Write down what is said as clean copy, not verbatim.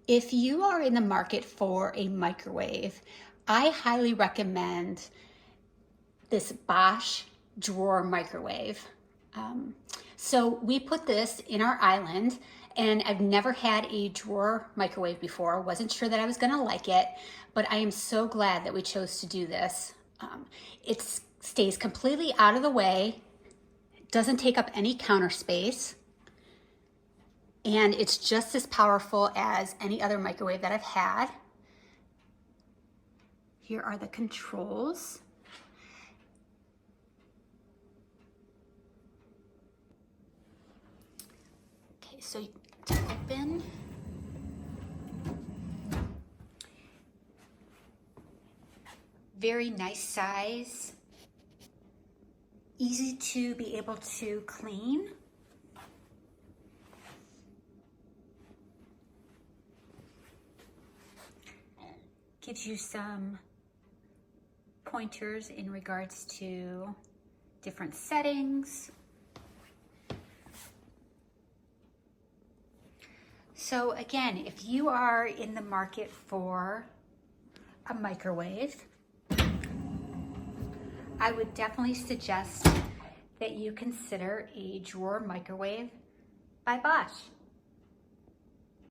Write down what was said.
If you are in the market for a microwave, I highly recommend this Bosch Drawer Microwave. So we put this in our island, and I've never had a drawer microwave before. Wasn't sure that I was gonna like it, but I am so glad that we chose to do this. It stays completely out of the way, doesn't take up any counter space, and it's just as powerful as any other microwave that I've had. Here are the controls. Okay, so to open, very nice size, easy to be able to clean. Gives you some pointers in regards to different settings. So again, if you are in the market for a microwave, I would definitely suggest that you consider a drawer microwave by Bosch.